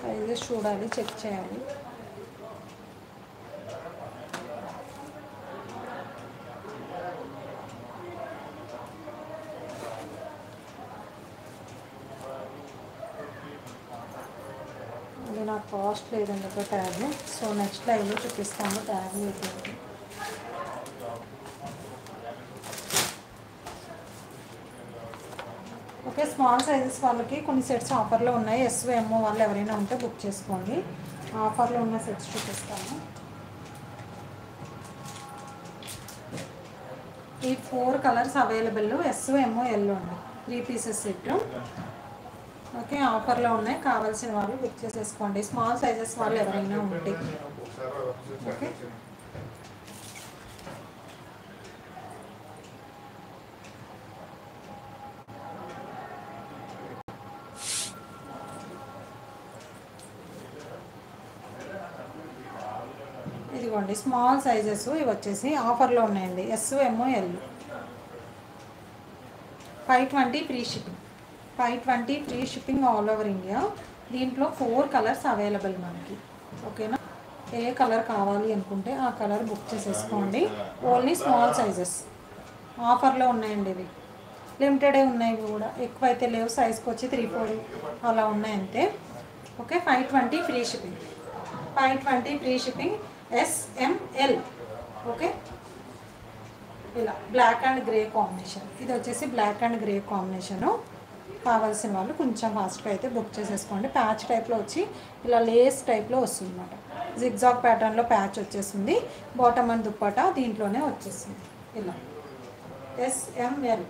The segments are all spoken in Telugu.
సైజెస్ చూడాలి, చెక్ చేయాలి. అది నాకు కాస్ట్ లేదండి ఒక ట్యాగ్. సో నెక్స్ట్ లైవ్లో చూపిస్తాను ట్యాగ్ లేదు. ఓకే, స్మాల్ సైజెస్ వాళ్ళకి కొన్ని సెట్స్ ఆఫర్లో ఉన్నాయి. ఎస్ఓఎంఓ వాళ్ళు ఎవరైనా ఉంటే బుక్ చేసుకోండి. ఆఫర్లో ఉన్న సెట్స్ చూపిస్తాను. ఈ 4 కలర్స్ అవైలబుల్. ఎస్ఓఎంఓ ఎల్లో అండి, 3 పీసెస్ సెట్. ఓకే, ఆఫర్లో ఉన్నాయి. కావాల్సిన వాళ్ళు బుక్ చేసేసుకోండి, స్మాల్ సైజెస్ వాళ్ళు ఎవరైనా ఉంటే. ఓకే, ఇదిగోండి స్మాల్ సైజెస్ ఇవి వచ్చేసి ఆఫర్లో ఉన్నాయండి. ఎస్ఓఎంఓ L 520 free shipping. 520 free shipping all over India. దీంట్లో 4 కలర్స్ అవైలబుల్ మనకి. ఓకేనా, ఏ కలర్ కావాలి అనుకుంటే ఆ కలర్ బుక్ చేసేసుకోండి. ఓన్లీ స్మాల్ సైజెస్ ఆఫర్లో ఉన్నాయండి. ఇవి లిమిటెడే ఉన్నాయి, ఇవి కూడా ఎక్కువ అయితే లేవు. సైజ్కి వచ్చి 3-4 అలా ఉన్నాయి అంతే. Okay, 520 free shipping. 520 free shipping SML. Okay, ఇలా బ్లాక్ అండ్ గ్రే కాంబినేషన్. ఇది వచ్చేసి బ్లాక్ అండ్ గ్రే కాంబినేషను. కావాల్సిన వాళ్ళు కొంచెం ఫాస్ట్గా అయితే బుక్ చేసేసుకోండి. ప్యాచ్ టైప్లో వచ్చి ఇలా లేస్ టైప్లో వస్తుంది అనమాట. జిగ్జాగ్ ప్యాటర్న్లో ప్యాచ్ వచ్చేస్తుంది. బాటమ్ అండ్ దుప్పటా దీంట్లోనే వచ్చేస్తుంది. ఇలా SML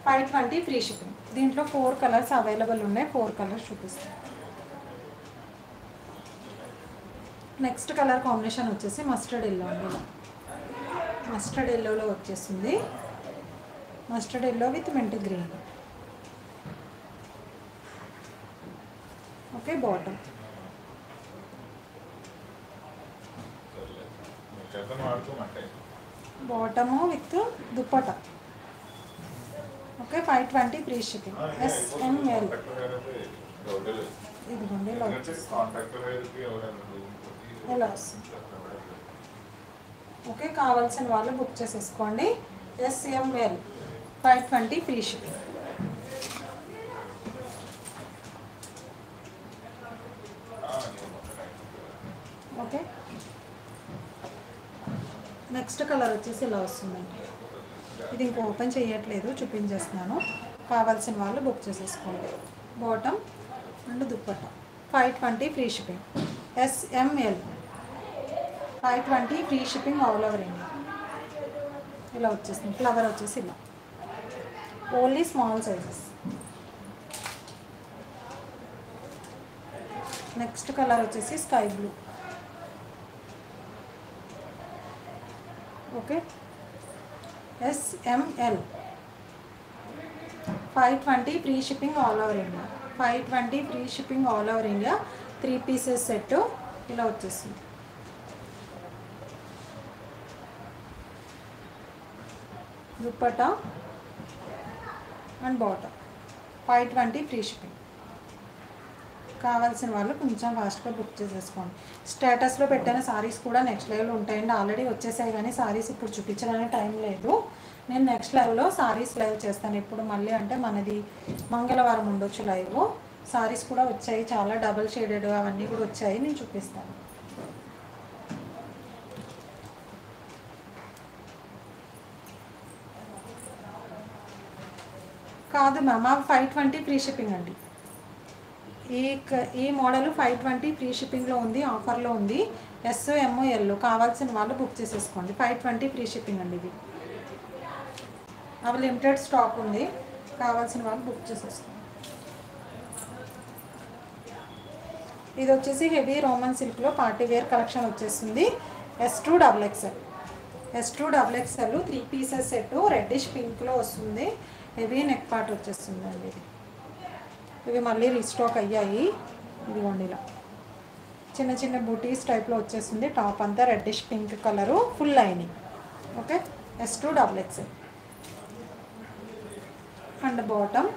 520 ఫ్రీ షిప్పింగ్. దీంట్లో 4 కలర్స్ అవైలబుల్ ఉన్నాయి. 4 కలర్స్ చూపిస్తాను. నెక్స్ట్ కలర్ కాంబినేషన్ వచ్చేసి మస్టర్డ్ ఎల్లో అండి. మస్టర్డ్ ఎల్లోలో వచ్చేసింది. Mustard yellow with mint green. Okay, bottom bottom with dupatta. Okay, 520 free shipping. SML. ఇదిగోండి ఇలా ఎలా వస్తుంది. ఓకే, కావాల్సిన వాళ్ళు బుక్ చేసేసుకోండి. SML 520 free shipping. Okay, next colour వచ్చేసి ఇలా వస్తుందండి. ఇది ఇంకా ఓపెన్ చేయట్లేదు, చూపించేస్తున్నాను. కావాల్సిన వాళ్ళు బుక్ చేసేసుకోండి. Bottom and dupatta 520 free shipping. SML 520 free shipping all over India. ఇలా వచ్చేసింది. ఫ్లవర్ వచ్చేసి ఇలా only small sizes. Next colour వచ్చేసి sky blue. Okay, SML 520 free shipping all over India. 520 free shipping all over India. 3 pieces set ఇలా వచ్చేసింది. Dupatta and bottom 520 free shipping. కావాల్సిన వాళ్ళు కొంచెం ఫాస్ట్గా బుక్ చేసేసుకోండి. స్టేటస్లో పెట్టిన సారీస్ కూడా నెక్స్ట్ లైవ్లో ఉంటాయండి. ఆల్రెడీ వచ్చేసాయి కానీ సారీస్ ఇప్పుడు చూపించడానికి టైం లేదు. నేను నెక్స్ట్ లైవ్లో సారీస్ లైవ్ చేస్తాను. ఇప్పుడు మళ్ళీ అంటే మనది మంగళవారం ఉండొచ్చు లైవ్. సారీస్ కూడా వచ్చాయి, చాలా డబల్ షేడెడ్ అవన్నీ కూడా వచ్చాయి, నేను చూపిస్తాను. కాదు మ్యామ్, 520 ఫ్రీ షిప్పింగ్ అండి. ఈ మోడల్ 520 ఫ్రీ షిప్పింగ్లో ఉంది, ఆఫర్లో ఉంది. SMO yellow. కావాల్సిన వాళ్ళు బుక్ చేసేసుకోండి. 520 ఫ్రీ షిప్పింగ్ అండి. ఇది అవి లిమిటెడ్ స్టాక్ ఉంది, కావాల్సిన వాళ్ళు బుక్ చేసేసుకోండి. ఇది వచ్చేసి హెవీ రోమన్ సిల్క్లో పార్టీ వేర్ కలెక్షన్ వచ్చేసింది. S2XXL. S2XXL 3 pieces set reddish పింక్లో వస్తుంది. హెవీ నెక్ పార్ట్ వచ్చేస్తుంది అండి. ఇది ఇవి మళ్ళీ రీస్టాక్ అయ్యాయి. ఇదిగోండి ఇలా చిన్న చిన్న బూటీస్ టైప్లో వచ్చేస్తుంది. టాప్ అంతా reddish pink colour, full lining. Okay, S2XXL and bottom